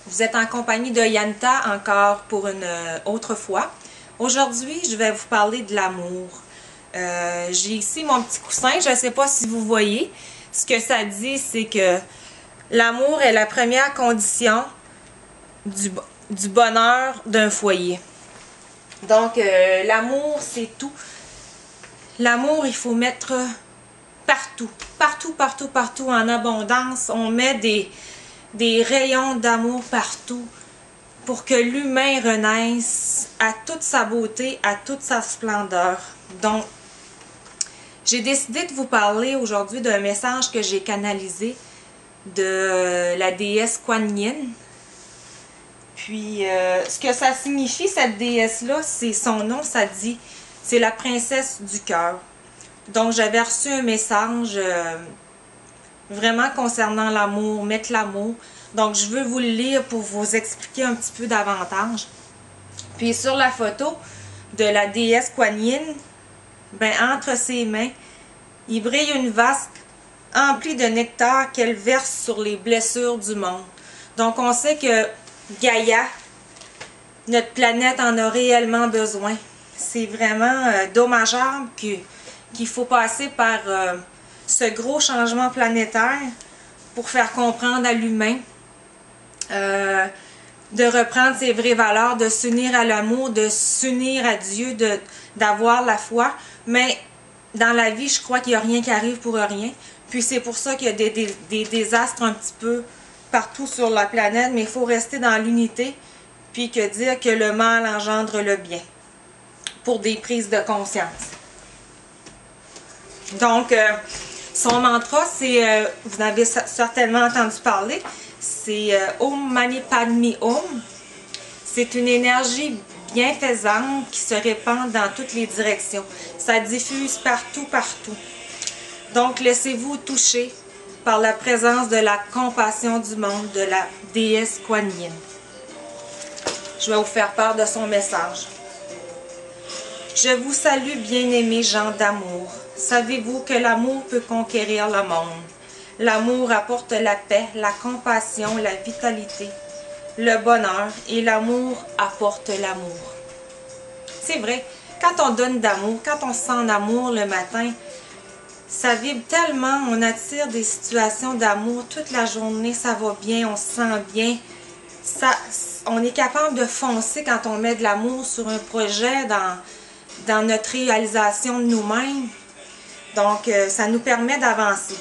Vous êtes en compagnie de Yanta encore pour une autre fois. Aujourd'hui, je vais vous parler de l'amour. J'ai ici mon petit coussin, je ne sais pas si vous voyez. Ce que ça dit, c'est que l'amour est la première condition du bonheur d'un foyer. Donc, l'amour, c'est tout. L'amour, il faut mettre partout, partout, partout, partout, en abondance. On met des rayons d'amour partout pour que l'humain renaisse à toute sa beauté, à toute sa splendeur. Donc, j'ai décidé de vous parler aujourd'hui d'un message que j'ai canalisé de la déesse Kuan Yin. Puis, ce que ça signifie, cette déesse-là, c'est son nom, ça dit, c'est la princesse du cœur. Donc, j'avais reçu un message vraiment concernant l'amour, mettre l'amour. Donc, je veux vous le lire pour vous expliquer un petit peu davantage. Puis, sur la photo de la déesse Kuan Yin, ben, entre ses mains, il brille une vasque emplie de nectar qu'elle verse sur les blessures du monde. Donc, on sait que Gaïa, notre planète, en a réellement besoin. C'est vraiment dommageable qu'il faut passer par ce gros changement planétaire pour faire comprendre à l'humain de reprendre ses vraies valeurs, de s'unir à l'amour, de s'unir à Dieu, d'avoir la foi. Mais dans la vie, je crois qu'il n'y a rien qui arrive pour rien. Puis c'est pour ça qu'il y a des désastres un petit peu partout sur la planète, mais il faut rester dans l'unité, puis que dire que le mal engendre le bien, pour des prises de conscience. Donc, son mantra, c'est, vous en avez certainement entendu parler, c'est Om Mani Padme Hum. C'est une énergie bienfaisante qui se répand dans toutes les directions. Ça diffuse partout, partout. Donc, laissez-vous toucher par la présence de la compassion du monde, de la déesse Kuan Yin. Je vais vous faire part de son message. Je vous salue, bien-aimés gens d'amour. Savez-vous que l'amour peut conquérir le monde? L'amour apporte la paix, la compassion, la vitalité, le bonheur, et l'amour apporte l'amour. C'est vrai, quand on donne d'amour, quand on se sent en amour le matin, ça vibre tellement, on attire des situations d'amour toute la journée, ça va bien, on se sent bien. On est capable de foncer quand on met de l'amour sur un projet, dans notre réalisation de nous-mêmes. Donc, ça nous permet d'avancer.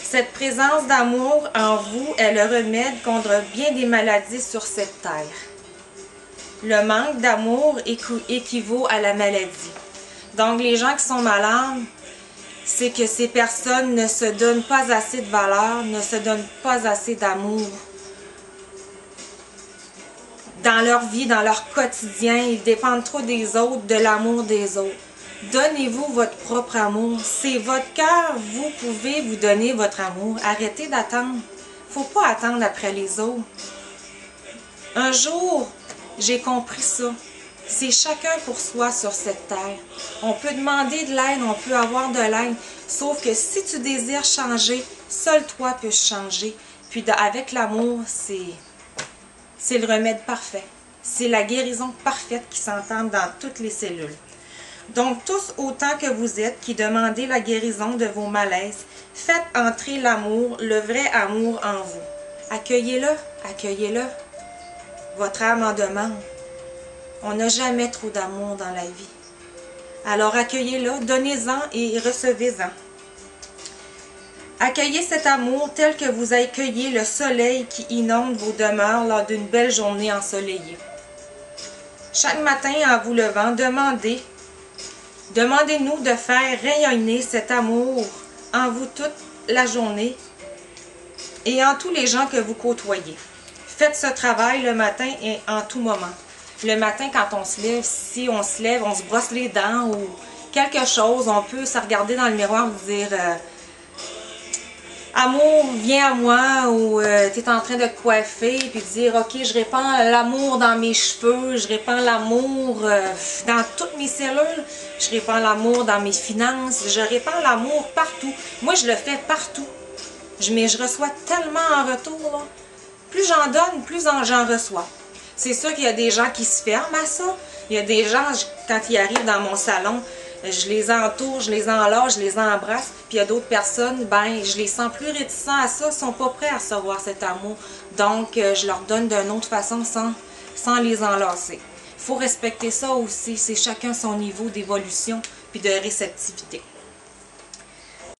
Cette présence d'amour en vous est le remède contre bien des maladies sur cette terre. Le manque d'amour équivaut à la maladie. Donc, les gens qui sont malades, c'est que ces personnes ne se donnent pas assez de valeur, ne se donnent pas assez d'amour. Dans leur vie, dans leur quotidien, ils dépendent trop des autres, de l'amour des autres. Donnez-vous votre propre amour. C'est votre cœur, vous pouvez vous donner votre amour. Arrêtez d'attendre. Il ne faut pas attendre après les autres. Un jour, j'ai compris ça. C'est chacun pour soi sur cette terre. On peut demander de l'aide, on peut avoir de l'aide. Sauf que si tu désires changer, seul toi peux changer. Puis avec l'amour, c'est le remède parfait. C'est la guérison parfaite qui s'entame dans toutes les cellules. Donc, tous autant que vous êtes qui demandez la guérison de vos malaises, faites entrer l'amour, le vrai amour en vous. Accueillez-le, accueillez-le. Votre âme en demande. On n'a jamais trop d'amour dans la vie. Alors, accueillez-le, donnez-en et recevez-en. Accueillez cet amour tel que vous accueillez le soleil qui inonde vos demeures lors d'une belle journée ensoleillée. Chaque matin, en vous levant, demandez-nous de faire rayonner cet amour en vous toute la journée et en tous les gens que vous côtoyez. Faites ce travail le matin et en tout moment. Le matin, quand on se lève, si on se lève, on se brosse les dents ou quelque chose, on peut se regarder dans le miroir et dire amour, viens à moi, ou tu es en train de te coiffer, puis dire ok, je répands l'amour dans mes cheveux, je répands l'amour dans toutes mes cellules, je répands l'amour dans mes finances, je répands l'amour partout. Moi, je le fais partout. Mais je reçois tellement en retour, là. plus j'en donne, plus j'en reçois. C'est sûr qu'il y a des gens qui se ferment à ça. Il y a des gens, quand ils arrivent dans mon salon, je les entoure, je les enlace, je les embrasse. Puis il y a d'autres personnes, ben, je les sens plus réticents à ça, ils sont pas prêts à recevoir cet amour. Donc, je leur donne d'une autre façon sans les enlacer. Il faut respecter ça aussi. C'est chacun son niveau d'évolution puis de réceptivité.